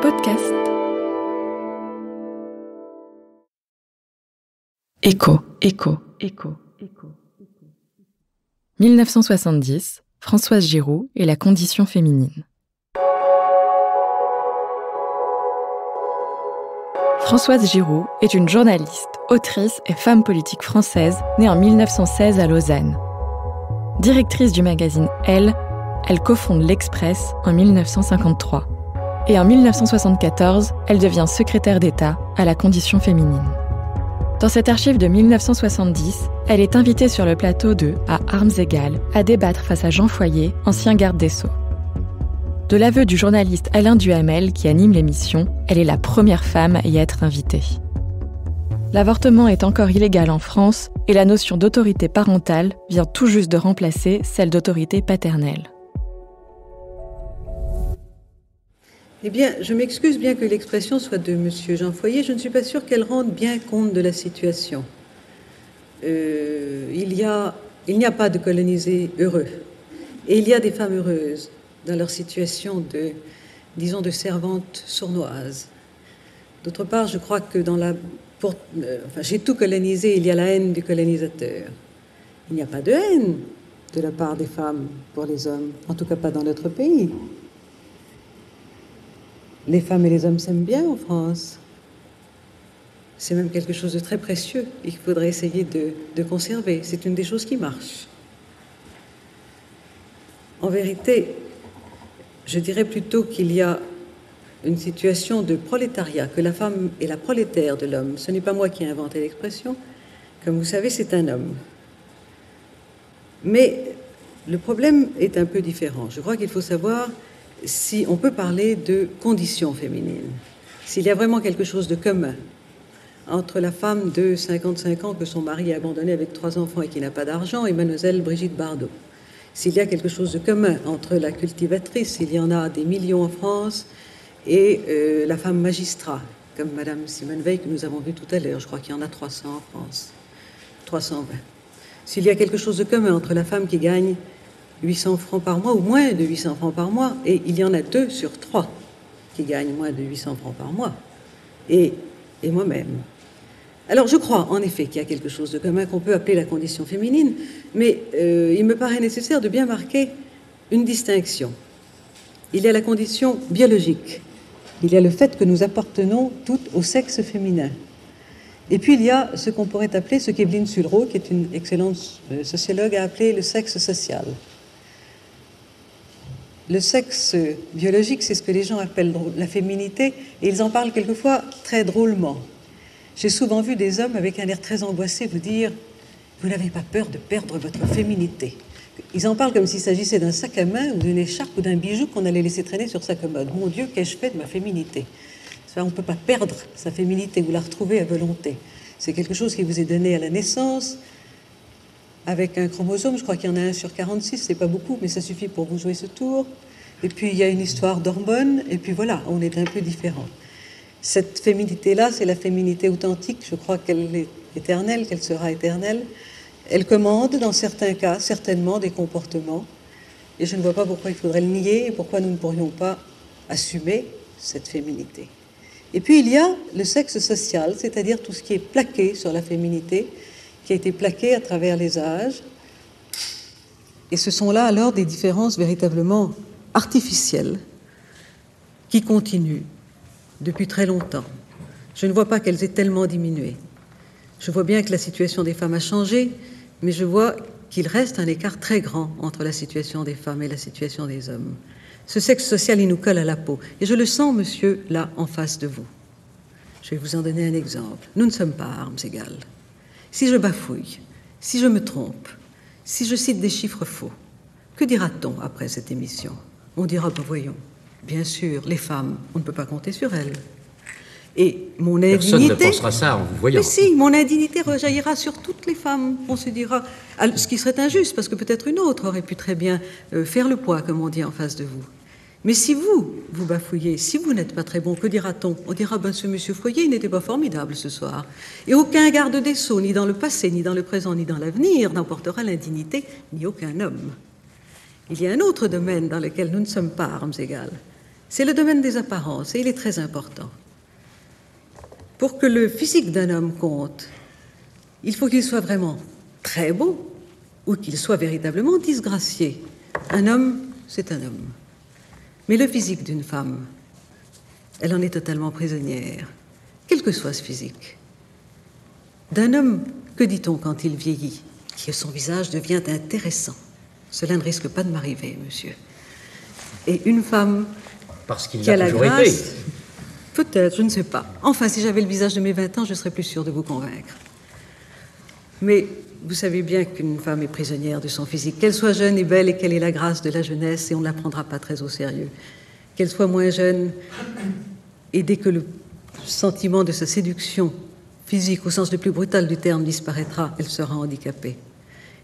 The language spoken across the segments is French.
Podcast. Écho. 1970, Françoise Giroud et la condition féminine. Françoise Giroud est une journaliste, autrice et femme politique française née en 1916 à Lausanne. Directrice du magazine Elle cofonde l'Express en 1953. Et en 1974, elle devient secrétaire d'État à la condition féminine. Dans cette archive de 1970, elle est invitée sur le plateau de À armes égales à débattre face à Jean Foyer, ancien garde des Sceaux. De l'aveu du journaliste Alain Duhamel qui anime l'émission, elle est la première femme à y être invitée. L'avortement est encore illégal en France et la notion d'autorité parentale vient tout juste de remplacer celle d'autorité paternelle. Eh bien, je m'excuse bien que l'expression soit de M. Jean Foyer, je ne suis pas sûre qu'elle rende bien compte de la situation. Il n'y a pas de colonisés heureux. Et il y a des femmes heureuses dans leur situation de servantes sournoises. D'autre part, je crois que chez tout colonisé, il y a la haine du colonisateur. Il n'y a pas de haine de la part des femmes pour les hommes, en tout cas pas dans notre pays. Les femmes et les hommes s'aiment bien en France. C'est même quelque chose de très précieux et qu'il faudrait essayer de conserver. C'est une des choses qui marche. En vérité, je dirais plutôt qu'il y a une situation de prolétariat, que la femme est la prolétaire de l'homme. Ce n'est pas moi qui ai inventé l'expression. Comme vous savez, c'est un homme. Mais le problème est un peu différent. Je crois qu'il faut savoir si on peut parler de condition féminine, s'il y a vraiment quelque chose de commun entre la femme de 55 ans que son mari a abandonnée avec 3 enfants et qui n'a pas d'argent et mademoiselle Brigitte Bardot, s'il y a quelque chose de commun entre la cultivatrice, il y en a des millions en France, et la femme magistrat, comme madame Simone Veil que nous avons vu tout à l'heure, je crois qu'il y en a 300 en France, 320. S'il y a quelque chose de commun entre la femme qui gagne 800 francs par mois ou moins de 800 francs par mois, et il y en a 2 sur 3 qui gagnent moins de 800 francs par mois, et moi-même. Alors je crois en effet qu'il y a quelque chose de commun qu'on peut appeler la condition féminine, mais il me paraît nécessaire de bien marquer une distinction. Il y a la condition biologique, il y a le fait que nous appartenons toutes au sexe féminin. Et puis il y a ce qu'on pourrait appeler, ce qu'Evelyne Sulro, qui est une excellente sociologue, a appelé le sexe social. Le sexe biologique, c'est ce que les gens appellent la féminité, et ils en parlent quelquefois très drôlement. J'ai souvent vu des hommes avec un air très angoissé vous dire « Vous n'avez pas peur de perdre votre féminité ?» Ils en parlent comme s'il s'agissait d'un sac à main ou d'une écharpe ou d'un bijou qu'on allait laisser traîner sur sa commode. « Mon Dieu, qu'ai-je fait de ma féminité ?» On ne peut pas perdre sa féminité, vous la retrouvez à volonté. C'est quelque chose qui vous est donné à la naissance, avec un chromosome, je crois qu'il y en a 1 sur 46, c'est pas beaucoup, mais ça suffit pour vous jouer ce tour. Et puis il y a une histoire d'hormones, et puis voilà, on est un peu différents. Cette féminité-là, c'est la féminité authentique, je crois qu'elle est éternelle, qu'elle sera éternelle. Elle commande, dans certains cas, certainement des comportements, et je ne vois pas pourquoi il faudrait le nier, et pourquoi nous ne pourrions pas assumer cette féminité. Et puis il y a le sexe social, c'est-à-dire tout ce qui est plaqué sur la féminité, qui a été plaqué à travers les âges. Et ce sont là alors des différences véritablement artificielles qui continuent depuis très longtemps. Je ne vois pas qu'elles aient tellement diminué. Je vois bien que la situation des femmes a changé, mais je vois qu'il reste un écart très grand entre la situation des femmes et la situation des hommes. Ce sexe social, il nous colle à la peau. Et je le sens, monsieur, là, en face de vous. Je vais vous en donner un exemple. Nous ne sommes pas à armes égales. Si je bafouille, si je me trompe, si je cite des chiffres faux, que dira-t-on après cette émission? On dira, ben voyons, bien sûr, les femmes, on ne peut pas compter sur elles. Et mon indignité... Personne ne pensera ça en vous voyant. Mais si, mon indignité rejaillira sur toutes les femmes. On se dira, ce qui serait injuste, parce que peut-être une autre aurait pu très bien faire le poids, comme on dit, en face de vous. Mais si vous bafouillez, si vous n'êtes pas très bon, que dira-t-on? On dira, ben ce monsieur Foyer, il n'était pas formidable ce soir. Et aucun garde des Sceaux, ni dans le passé, ni dans le présent, ni dans l'avenir, n'emportera l'indignité, ni aucun homme. Il y a un autre domaine dans lequel nous ne sommes pas à armes égales. c'est le domaine des apparences, et il est très important. Pour que le physique d'un homme compte, il faut qu'il soit vraiment très beau ou qu'il soit véritablement disgracié. Un homme, c'est un homme. Mais le physique d'une femme, elle en est totalement prisonnière, quel que soit ce physique. D'un homme, que dit-on quand il vieillit? Que son visage devient intéressant. Cela ne risque pas de m'arriver, monsieur. Et une femme parce qu'il qui a la toujours grâce... été. Peut-être, je ne sais pas. Enfin, si j'avais le visage de mes 20 ans, je serais plus sûre de vous convaincre. Mais vous savez bien qu'une femme est prisonnière de son physique. Qu'elle soit jeune et belle et qu'elle ait la grâce de la jeunesse, et on ne la prendra pas très au sérieux. Qu'elle soit moins jeune, et dès que le sentiment de sa séduction physique, au sens le plus brutal du terme, disparaîtra, elle sera handicapée.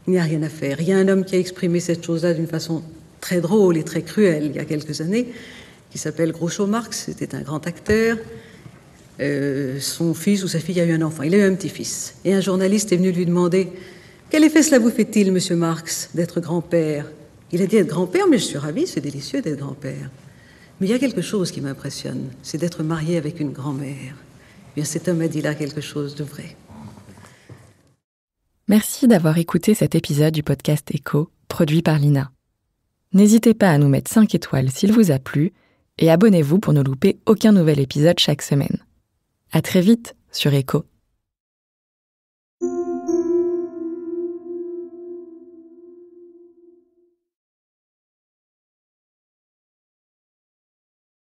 Il n'y a rien à faire. Il y a un homme qui a exprimé cette chose-là d'une façon très drôle et très cruelle il y a quelques années, qui s'appelle Groucho Marx. C'était un grand acteur. Son fils ou sa fille a eu un enfant. Il a eu un petit-fils. Et un journaliste est venu lui demander « Quel effet cela vous fait-il, monsieur Marx, d'être grand-père ?» Il a dit « Être grand-père, mais je suis ravi, c'est délicieux d'être grand-père. Mais il y a quelque chose qui m'impressionne, c'est d'être marié avec une grand-mère. » Bien, cet homme a dit là quelque chose de vrai. Merci d'avoir écouté cet épisode du podcast Écho, produit par Lina. N'hésitez pas à nous mettre 5 étoiles s'il vous a plu et abonnez-vous pour ne louper aucun nouvel épisode chaque semaine. À très vite sur Écho.